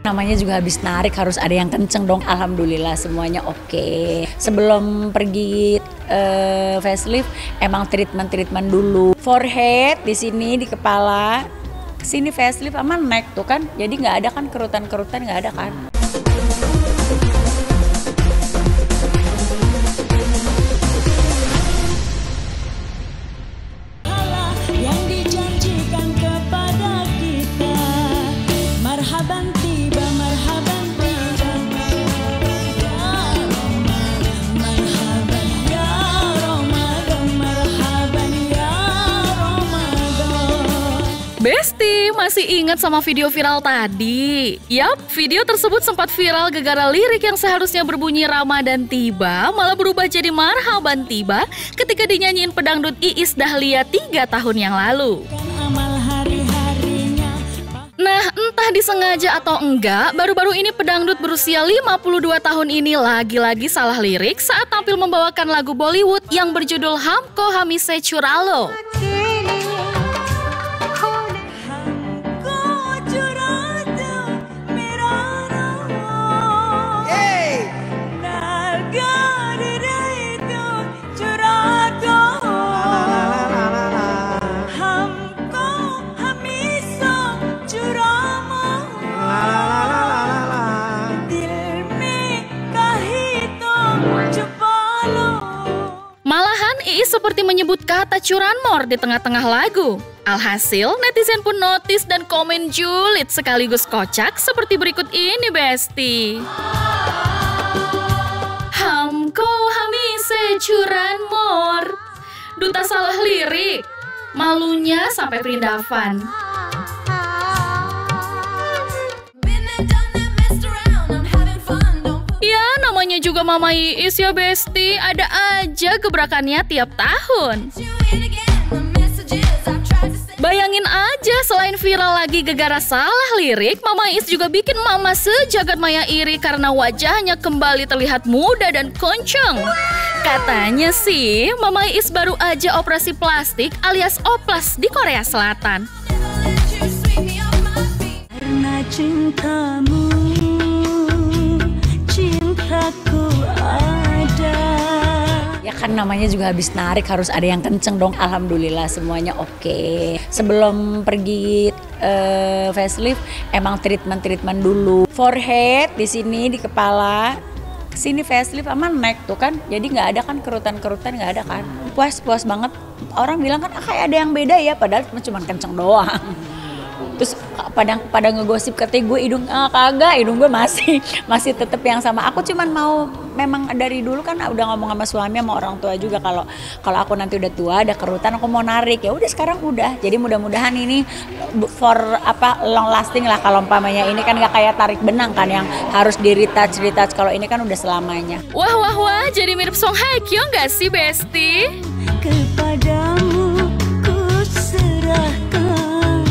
Namanya juga habis narik harus ada yang kenceng dong. Alhamdulillah semuanya oke. Sebelum pergi facelift emang treatment dulu. Forehead di sini di kepala. Sini facelift sama neck tuh kan. Jadi nggak ada kan kerutan nggak ada kan. Besti, masih ingat sama video viral tadi? Yap, video tersebut sempat viral gara-gara lirik yang seharusnya berbunyi Ramadan tiba malah berubah jadi Marhaban tiba ketika dinyanyiin pedangdut Iis Dahlia 3 tahun yang lalu. Nah, entah disengaja atau enggak, baru-baru ini pedangdut berusia 52 tahun ini lagi-lagi salah lirik saat tampil membawakan lagu Bollywood yang berjudul Humko Hamise Chura Lo. Malahan Iis seperti menyebut kata curanmor di tengah-tengah lagu. Alhasil, netizen pun notice dan komen julid sekaligus kocak seperti berikut ini, Besti. Humko Hamise curanmor. Duta salah lirik. Malunya sampai perindavan. Namanya juga Mama Iis ya Besti, ada aja gebrakannya tiap tahun. Bayangin aja, selain viral lagi gegara salah lirik, Mama Iis juga bikin mama sejagat maya iri karena wajahnya kembali terlihat muda dan koncong. Katanya sih, Mama Iis baru aja operasi plastik alias oplas di Korea Selatan. Karena cintamu Ya kan namanya juga habis narik harus ada yang kenceng dong. Alhamdulillah semuanya oke. Sebelum pergi facelift emang treatment dulu. Forehead di sini di kepala. Sini facelift sama neck tuh kan. Jadi nggak ada kan kerutan nggak ada kan. Puas banget. Orang bilang kan kayak ada yang beda ya, padahal cuma kenceng doang. Terus pada ngegosip katanya gue hidung kagak, hidung gue masih tetep yang sama. Aku cuman mau, memang dari dulu kan udah ngomong sama suami sama orang tua juga kalau aku nanti udah tua ada kerutan aku mau narik. Ya udah sekarang udah. Jadi mudah-mudahan ini for long lasting lah. Kalau umpamanya ini kan gak kayak tarik benang kan yang harus di-retouch. Kalau ini kan udah selamanya. Wah, jadi mirip Song Hye Kyo gak sih Besti? Kepadamu ku serahkan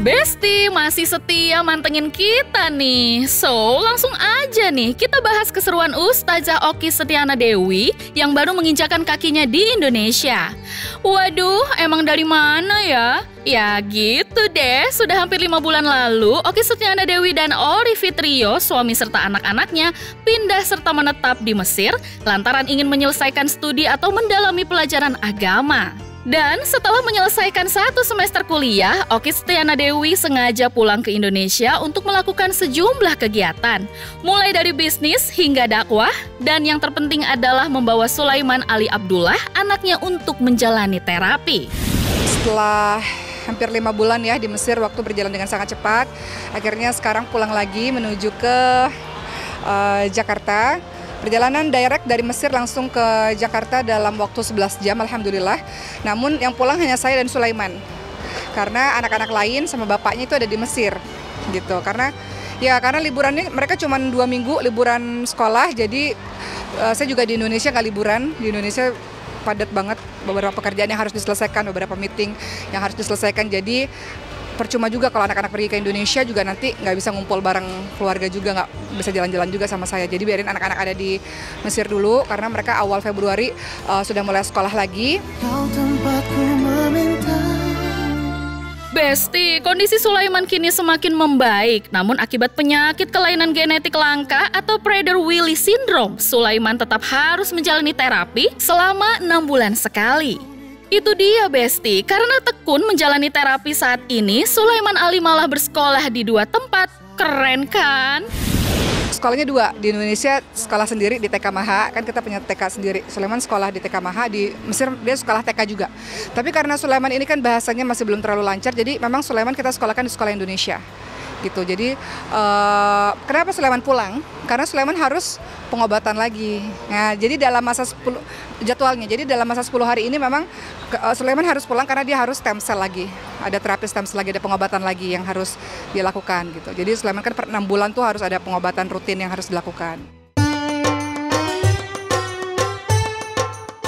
Besti masih setia mantengin kita nih. So, langsung aja nih kita bahas keseruan Ustazah Okky Setiana Dewi yang baru menginjakan kakinya di Indonesia. Waduh, emang dari mana ya? Ya gitu deh, sudah hampir 5 bulan lalu Okky Setiana Dewi dan Ori Fitrio, suami serta anak-anaknya, pindah serta menetap di Mesir lantaran ingin menyelesaikan studi atau mendalami pelajaran agama. Dan setelah menyelesaikan 1 semester kuliah, Okky Setiana Dewi sengaja pulang ke Indonesia untuk melakukan sejumlah kegiatan. Mulai dari bisnis hingga dakwah, dan yang terpenting adalah membawa Sulaiman Ali Abdullah, anaknya untuk menjalani terapi. Setelah hampir 5 bulan ya di Mesir, waktu berjalan dengan sangat cepat. Akhirnya sekarang pulang lagi menuju ke Jakarta. Perjalanan direct dari Mesir langsung ke Jakarta dalam waktu 11 jam, alhamdulillah. Namun yang pulang hanya saya dan Sulaiman. Karena anak-anak lain sama bapaknya itu ada di Mesir gitu. Karena liburannya mereka cuma 2 minggu liburan sekolah, jadi saya juga di Indonesia nggak liburan. Di Indonesia padat banget, beberapa pekerjaan yang harus diselesaikan, beberapa meeting yang harus diselesaikan. Jadi percuma juga kalau anak-anak pergi ke Indonesia juga nanti nggak bisa ngumpul bareng keluarga juga, nggak bisa jalan-jalan juga sama saya. Jadi biarin anak-anak ada di Mesir dulu karena mereka awal Februari sudah mulai sekolah lagi. Besti, kondisi Sulaiman kini semakin membaik. Namun akibat penyakit kelainan genetik langka atau Prader-Willi syndrome, Sulaiman tetap harus menjalani terapi selama 6 bulan sekali. Itu dia Besti, karena tekun menjalani terapi saat ini, Sulaiman Ali malah bersekolah di 2 tempat. Keren kan? Sekolahnya 2, di Indonesia sekolah sendiri di TK Maha, kan kita punya TK sendiri. Sulaiman sekolah di TK Maha, di Mesir dia sekolah TK juga. Tapi karena Sulaiman ini kan bahasanya masih belum terlalu lancar, jadi memang Sulaiman kita sekolahkan di sekolah Indonesia. Gitu. Jadi kenapa Sulaiman pulang? Karena Sulaiman harus pengobatan lagi. Nah, jadi dalam masa 10 jadwalnya. Jadi dalam masa 10 hari ini memang Sulaiman harus pulang karena dia harus stem cell lagi. Ada terapi stem cell lagi, ada pengobatan lagi yang harus dilakukan gitu. Jadi Sulaiman kan per 6 bulan tuh harus ada pengobatan rutin yang harus dilakukan.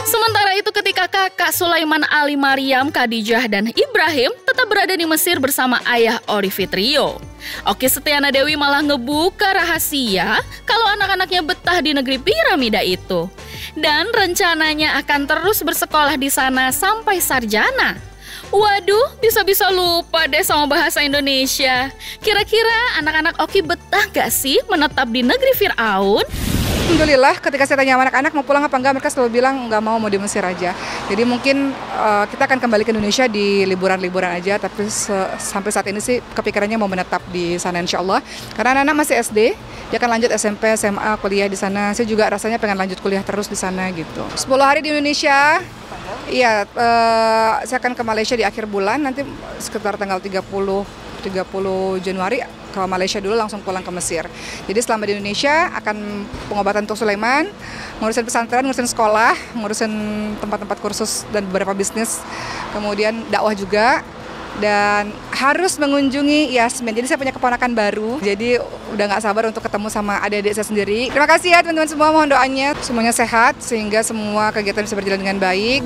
Sementara itu ketika kakak Sulaiman Ali Maryam, Khadijah, dan Ibrahim tetap berada di Mesir bersama ayah Ori Fitrio. Oki Setiana Dewi malah ngebuka rahasia kalau anak-anaknya betah di negeri piramida itu. Dan rencananya akan terus bersekolah di sana sampai sarjana. Waduh, bisa-bisa lupa deh sama bahasa Indonesia. Kira-kira anak-anak Oki betah gak sih menetap di negeri Fir'aun? Alhamdulillah ketika saya tanya anak-anak mau pulang apa enggak, mereka selalu bilang nggak mau di Mesir aja. Jadi mungkin kita akan kembali ke Indonesia di liburan-liburan aja, tapi sampai saat ini sih kepikirannya mau menetap di sana insya Allah. Karena anak-anak masih SD, dia akan lanjut SMP, SMA, kuliah di sana. Saya juga rasanya pengen lanjut kuliah terus di sana gitu. 10 hari di Indonesia, iya saya akan ke Malaysia di akhir bulan, nanti sekitar tanggal 30 Januari ke Malaysia dulu, langsung pulang ke Mesir. Jadi selama di Indonesia akan pengobatan untuk Sulaiman, ngurusin pesantren, ngurusin sekolah, ngurusin tempat-tempat kursus dan beberapa bisnis, kemudian dakwah juga, dan harus mengunjungi Yasmin. Jadi saya punya keponakan baru, jadi udah nggak sabar untuk ketemu sama adik-adik saya sendiri. Terima kasih ya teman-teman semua, mohon doanya semuanya sehat sehingga semua kegiatan bisa berjalan dengan baik.